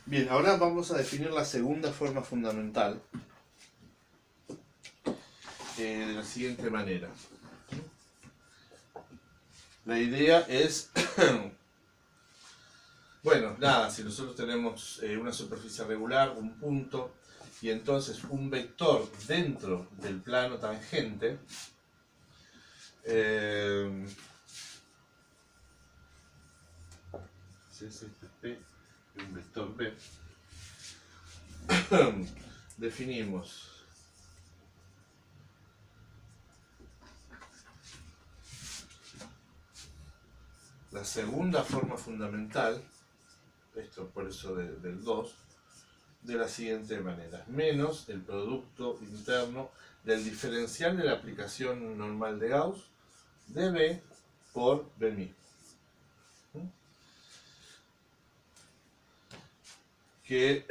Bien, ahora vamos a definir la segunda forma fundamental de la siguiente manera. La idea es, bueno, nada, si nosotros tenemos una superficie regular, un punto, y entonces un vector dentro del plano tangente, si es este P y un vector B, definimos la segunda forma fundamental, esto por eso del 2, de la siguiente manera: menos el producto interno del diferencial de la aplicación normal de Gauss de B por B mismo. Que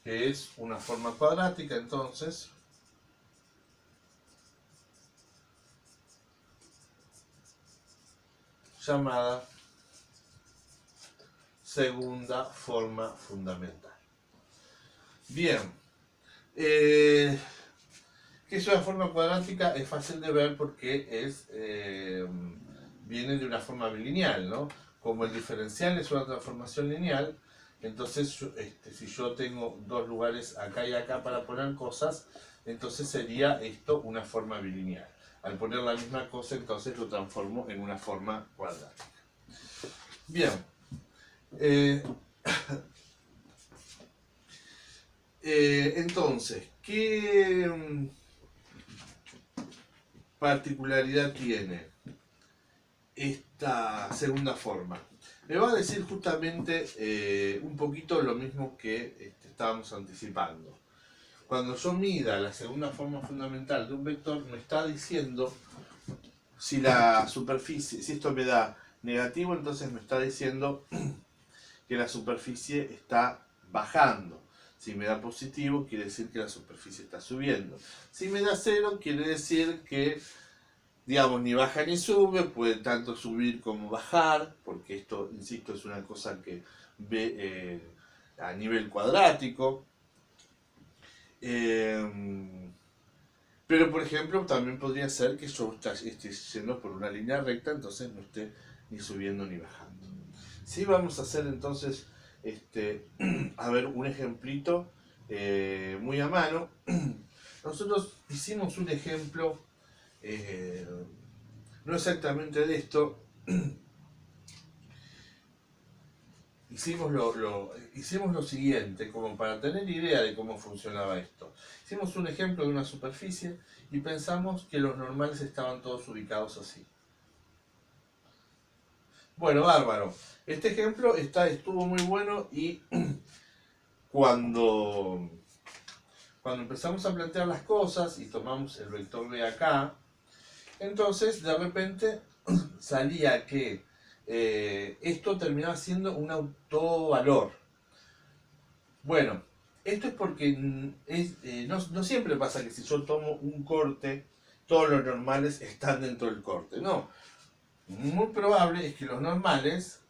es una forma cuadrática, entonces, llamada segunda forma fundamental. Bien, que es una forma cuadrática es fácil de ver porque viene de una forma bilineal, ¿no? Como el diferencial es una transformación lineal, entonces si yo tengo dos lugares acá y acá para poner cosas, entonces sería esto una forma bilineal. Al poner la misma cosa, entonces lo transformo en una forma cuadrática. Bien. Entonces, ¿qué particularidad tiene esta segunda forma? Me va a decir justamente un poquito lo mismo que estábamos anticipando. Cuando yo mida la segunda forma fundamental de un vector, me está diciendo si la superficie, si esto me da negativo, entonces me está diciendo que la superficie está bajando. Si me da positivo, quiere decir que la superficie está subiendo. Si me da cero, quiere decir que, digamos, ni baja ni sube, puede tanto subir como bajar, porque esto, insisto, es una cosa que ve a nivel cuadrático. Pero, por ejemplo, también podría ser que yo esté yendo por una línea recta, entonces no esté ni subiendo ni bajando. Sí, vamos a hacer entonces, a ver, un ejemplito muy a mano. Nosotros hicimos un ejemplo, no exactamente de esto, hicimos lo siguiente, como para tener idea de cómo funcionaba esto. Hicimos un ejemplo de una superficie y pensamos que los normales estaban todos ubicados así. Bueno, bárbaro. Este ejemplo estuvo muy bueno y cuando empezamos a plantear las cosas y tomamos el vector B acá, entonces de repente salía que esto terminaba siendo un autovalor. Bueno, esto es porque no siempre pasa que si yo tomo un corte, todos los normales están dentro del corte. No, muy probable es que los normales,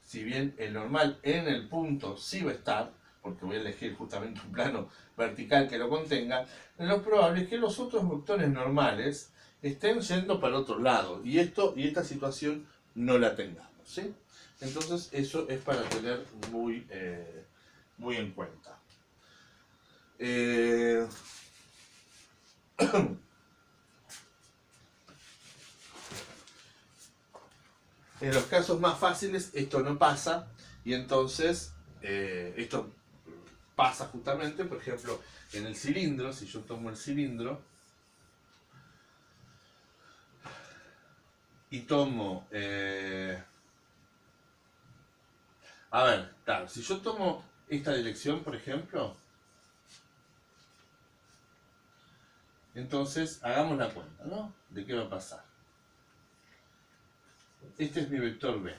si bien el normal en el punto sí va a estar, porque voy a elegir justamente un plano vertical que lo contenga, lo probable es que los otros vectores normales estén yendo para otro lado y esta situación no la tengamos, ¿sí? Entonces eso es para tener muy en cuenta. En los casos más fáciles esto no pasa y entonces esto pasa justamente, por ejemplo, en el cilindro. Si yo tomo el cilindro y tomo... a ver, claro, si yo tomo esta dirección, por ejemplo, entonces hagamos la cuenta, ¿no? ¿De qué va a pasar? Este es mi vector B.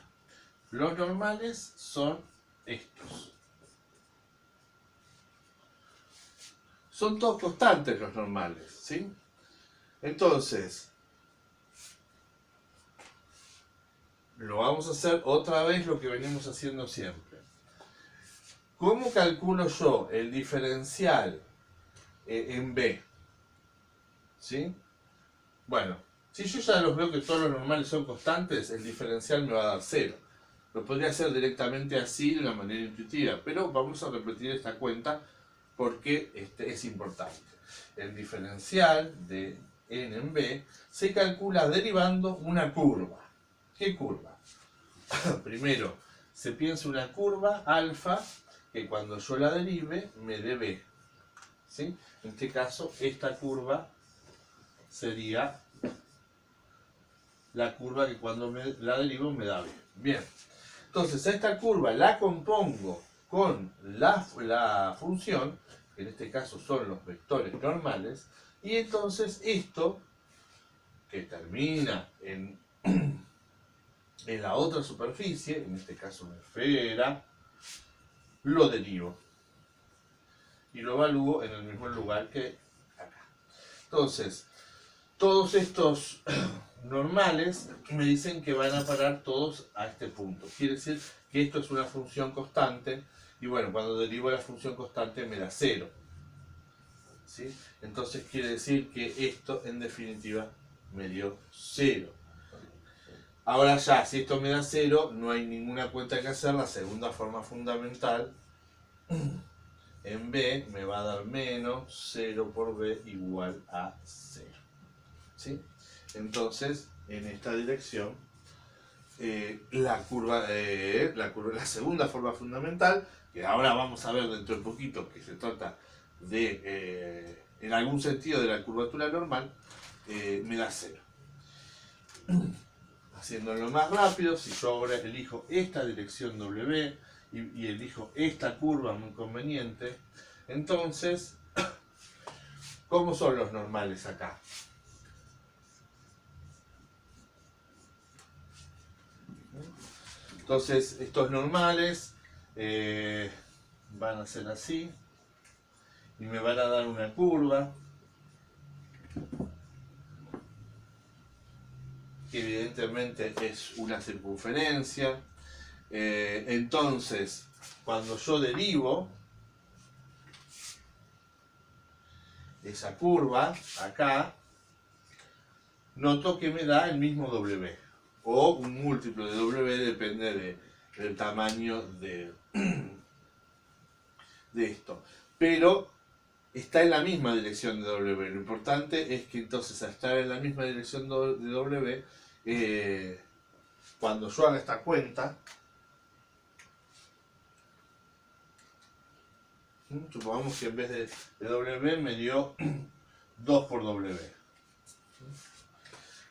Los normales son estos. Son todos constantes los normales, ¿sí? Entonces, lo vamos a hacer otra vez lo que venimos haciendo siempre. ¿Cómo calculo yo el diferencial en B? ¿Sí? Bueno, si yo ya los veo que todos los normales son constantes, el diferencial me va a dar 0. Lo podría hacer directamente así de una manera intuitiva, pero vamos a repetir esta cuenta porque es importante. El diferencial de n en b se calcula derivando una curva. ¿Qué curva? Primero, se piensa una curva alfa que cuando yo la derive me dé b. ¿Sí? En este caso, esta curva sería la curva que cuando la derivo me da b. Bien. Entonces, a esta curva la compongo con la función, que en este caso son los vectores normales, y entonces esto, que termina en la otra superficie, en este caso una esfera, lo derivo. Y lo evalúo en el mismo lugar que acá. Entonces, todos estos normales me dicen que van a parar todos a este punto. Quiere decir que esto es una función constante y bueno, cuando derivo la función constante me da 0. ¿Sí? Entonces quiere decir que esto en definitiva me dio 0. Ahora ya, si esto me da 0, no hay ninguna cuenta que hacer. La segunda forma fundamental en B me va a dar menos 0 por B igual a 0. ¿Sí? Entonces, en esta dirección, la segunda forma fundamental, que ahora vamos a ver dentro de poquito que se trata de, en algún sentido, de la curvatura normal, me da 0. Haciéndolo más rápido, si yo ahora elijo esta dirección W y elijo esta curva muy conveniente, entonces, ¿cómo son los normales acá? Entonces, estos normales van a ser así y me van a dar una curva que evidentemente es una circunferencia. Entonces, cuando yo derivo esa curva acá, noto que me da el mismo W o un múltiplo de W, depende del tamaño de esto, pero está en la misma dirección de W. Lo importante es que entonces al estar en la misma dirección de W, cuando yo haga esta cuenta, supongamos que en vez de W me dio 2 por W.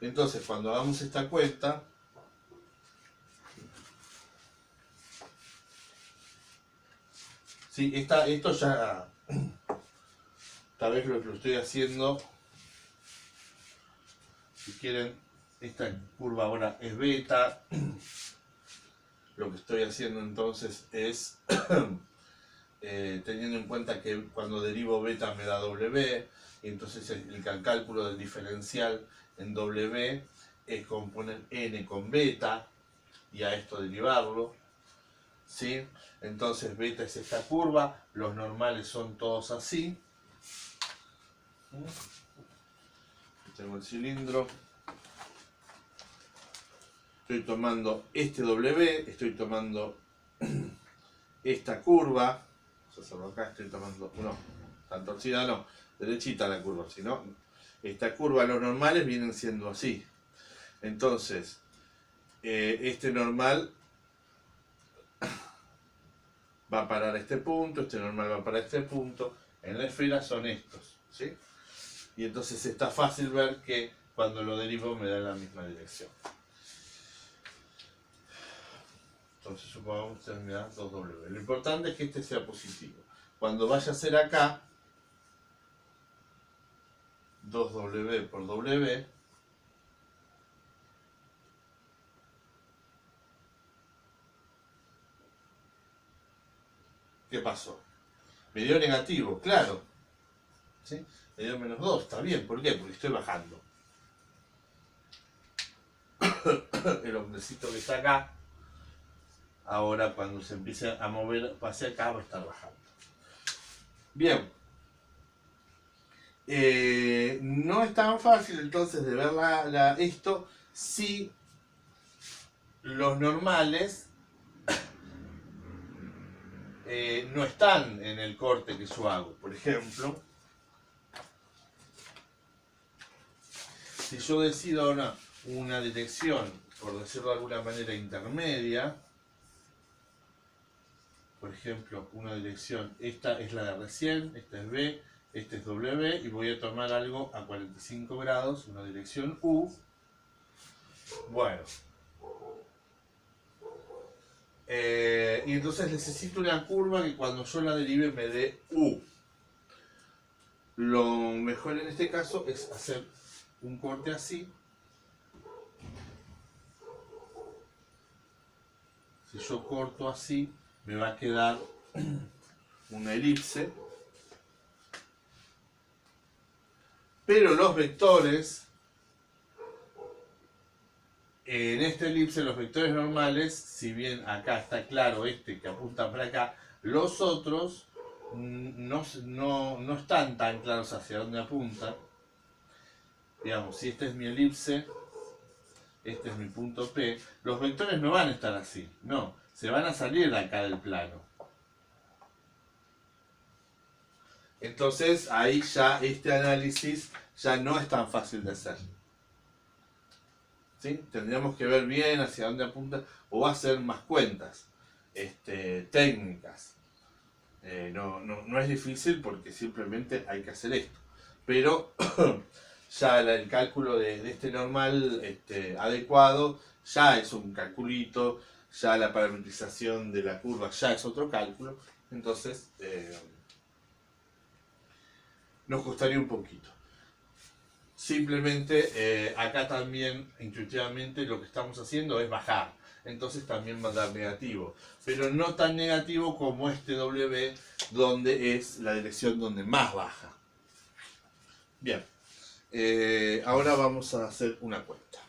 Entonces, cuando hagamos esta cuenta, ¿sí? Esto ya, tal vez lo estoy haciendo, si quieren, esta curva ahora es beta. Lo que estoy haciendo entonces es, teniendo en cuenta que cuando derivo beta me da W, y entonces el cálculo del diferencial en W es componer n con beta y a esto derivarlo, ¿sí? Entonces beta es esta curva, los normales son todos así. Tengo el cilindro, estoy tomando este W, estoy tomando esta curva, vamos a hacerlo acá, estoy tomando, no, tan torcida no, derechita la curva, sino esta curva, los normales vienen siendo así. Entonces, este normal va a parar a este punto, este normal va a parar a este punto, en la esfera son estos, ¿sí? Y entonces está fácil ver que cuando lo derivo me da la misma dirección. Entonces supongamos que me da 2W. Lo importante es que este sea positivo. Cuando vaya a ser acá, 2W por W, ¿qué pasó? Me dio negativo, claro. ¿Sí? Me dio menos 2, está bien. ¿Por qué? Porque estoy bajando. el hombrecito que está acá, ahora cuando se empiece a mover hacia acá va a estar bajando. Bien. No es tan fácil entonces de ver esto si los normales no están en el corte que yo hago. Por ejemplo, si yo decido ahora una dirección, por decirlo de alguna manera, intermedia, por ejemplo, una dirección, esta es la de recién, esta es B, este es W, y voy a tomar algo a 45 grados, una dirección U. Bueno. Y entonces necesito una curva que cuando yo la derive me dé U. Lo mejor en este caso es hacer un corte así. Si yo corto así, me va a quedar una elipse. Pero los vectores, en esta elipse, los vectores normales, si bien acá está claro este que apunta para acá, los otros no están tan claros hacia dónde apuntan. Digamos, si esta es mi elipse, este es mi punto P, los vectores no van a estar así, no, se van a salir de acá del plano. Entonces ahí ya este análisis ya no es tan fácil de hacer. ¿Sí? Tendríamos que ver bien hacia dónde apunta o hacer más cuentas técnicas. No es difícil porque simplemente hay que hacer esto. Pero ya el cálculo de este normal adecuado ya es un calculito, ya la parametrización de la curva ya es otro cálculo. Entonces nos costaría un poquito. Simplemente acá también intuitivamente lo que estamos haciendo es bajar, entonces también va a dar negativo, pero no tan negativo como este W, donde es la dirección donde más baja. Bien, ahora vamos a hacer una cuenta.